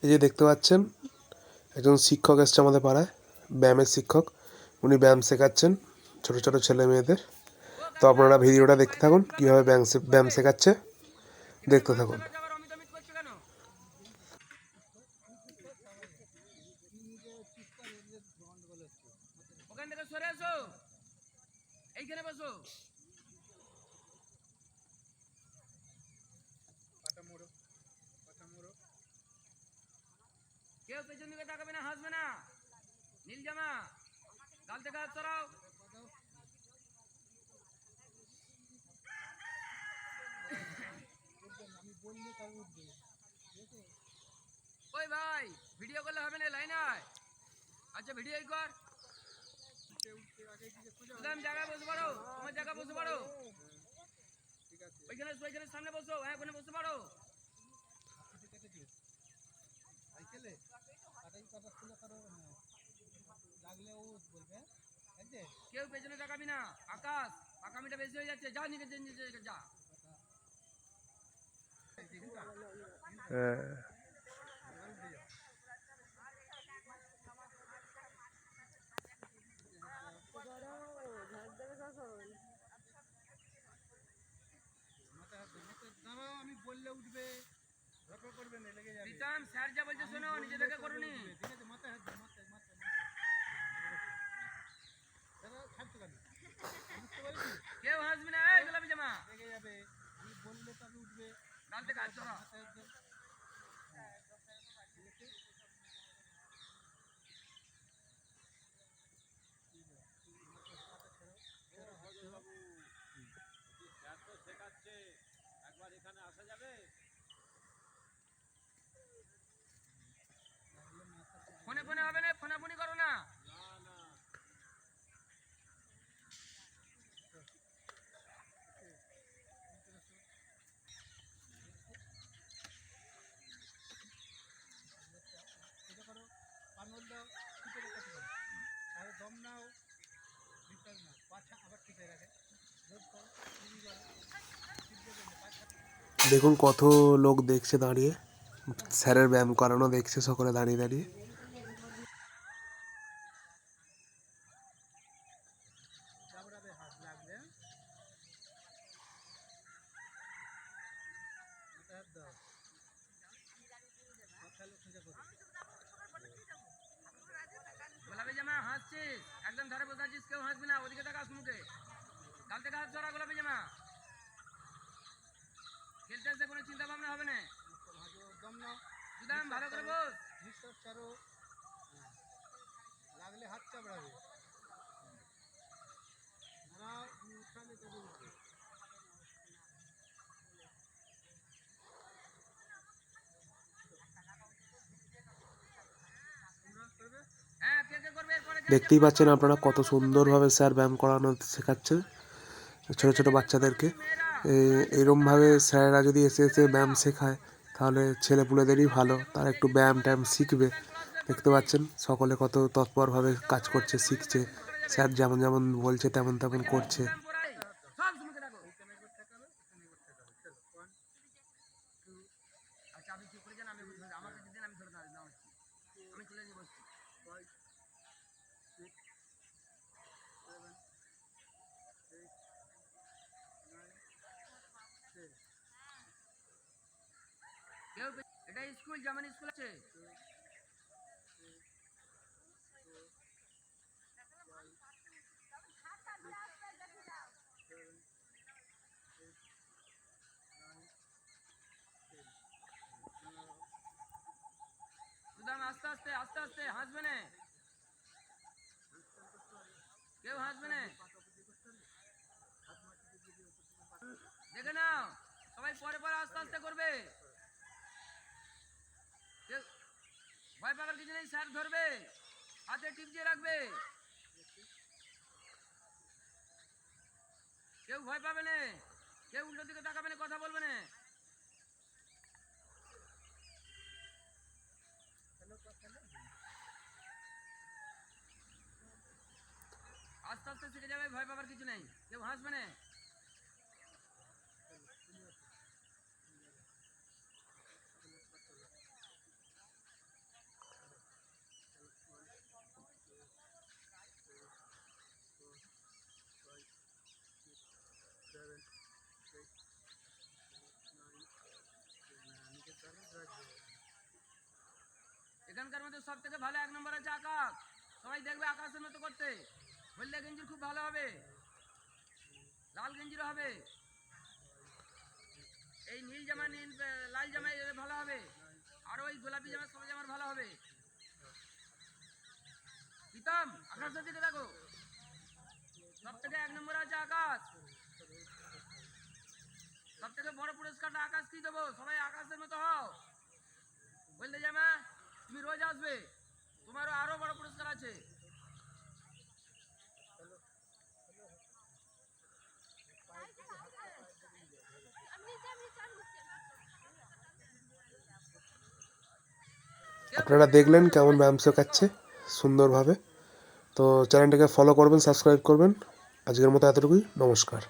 এই যে দেখতে পাচ্ছেন একজন শিক্ষক এসছে আমাদের পাড়ায়, ব্যায়ামের শিক্ষক। উনি ব্যায়াম শেখাচ্ছেন ছোট ছোট ছেলে মেয়েদের। তো আপনারা ভিডিওটা দেখতে থাকুন, কীভাবে ব্যায়াম শেখাচ্ছে দেখতে থাকুন। ওখান থেকে সরে আসো, এইখানে বসো। কেউ পেছন দিকে তাকাবে না, হাসবে না। নীল জামা, গাল থেকে হাত সরাও। ওই ভাই, ভিডিও করলে হবে না, লাইন আয়। আচ্ছা ভিডিও কর। জায়গায় বসে পারো, তোমার জায়গায় বসে পারো। ওইখানে সামনে বসো, হ্যাঁ ওখানে বসে পারো। কেউ পেছনে তাকাবি না। আকাশ, আকামিটা বেশি হয়ে যাচ্ছে, যা নিকে যা। আমি বললে উঠবে, স্যার যা বলছে শোনো, নিজে থেকে করুনি। কেউ হাসবি না, এই গোলাপি জামা বললে তবে উঠবে। গাল থেকে হাত ধরা। একবার এখানে আসা যাবে? ফোনে ফোনে হবে না, ফোনাফোনি করো না। দেখুন কত লোক দেখছে দাঁড়িয়ে, স্যারের ব্যায়াম করানো দেখছে সকলে দাঁড়িয়ে দাঁড়িয়ে। গোলাপি জামা হাসছিস, একদম ধারে বসে আছিস, কেউ হাসবি না, ওদিকে তাকাস মুখে। গাল থেকে হাত ধরা। গোলাপি জামা খেলতে আসতে কোনো চিন্তা ভাবনা হবে না। সুদাম ভালো করে বস। নিঃশ্বাস ছাড়ো, লাগলে হাত চাপড়াবে। হ্যাঁ কে কে করবে এরপরে? দেখতেই পাচ্ছেন আপনারা কত সুন্দরভাবে স্যার ব্যায়াম করানো শেখাচ্ছে ছোটো ছোটো বাচ্চাদেরকে। এরমভাবে স্যারেরা যদি এসে এসে ব্যায়াম শেখায় তাহলে ছেলেপুলেদেরই ভালো, তারা একটু ব্যায়াম ট্যায়াম শিখবে। দেখতে পাচ্ছেন সকলে কত তৎপরভাবে কাজ করছে, শিখছে। স্যার যেমন যেমন বলছে তেমন তেমন করছে। সব মুখে রাখো। আচ্ছা আপনি চুপ করে যান, আমি আমার কাছে দিন, আমি ধরে দাঁড়াচ্ছি। আমি চলে যাই বসছি। এটা স্কুল, যেমন স্কুল আছে। সুদাম আস্তে আস্তে আস্তে আস্তে, হাসবে না, কেউ হাসবে না। দেখে নাও, সবাই পরে পরে আস্তে আস্তে করবে। ভয় পাওয়ার কিছু নেই, স্যার ধরবে, হাতে টিপ দিয়ে রাখবে। কেউ ভয় পাবে না, কেউ উল্টো দিকে তাকাবে না, কথা বলবে না। আস্তে আস্তে শিখে যাবে, ভয় পাবার কিছু নেই, কেউ হাসবে না। এখানকার মধ্যে সব থেকে ভালো 1 নম্বর আছে আকাশ। সবাই দেখবে আকাশের মতো করতে। হলদে গেঞ্জি খুব ভালো হবে, লাল গেঞ্জিরও হবে, এই নীল জামা লাল জামা ভালো হবে, আর ওই গোলাপি জামা সবুজ জামার ভালো হবে। প্রীতম আকাশের দিকে দেখো, সব থেকে 1 নম্বর আছে আকাশ। সব থেকে বড় পুরস্কারটা আকাশ কি দেবো, সবাই আকাশের মতো হও। হলদে জামা তুমি রোজ আসবে, তোমারও আরো বড় পুরস্কার আছে। আপনারা দেখলেন কেমন ব্যায়াম শেখাচ্ছে সুন্দরভাবে। তো চ্যানেলটাকে ফলো করবেন, সাবস্ক্রাইব করবেন। আজকের মতো এতটুকুই, নমস্কার।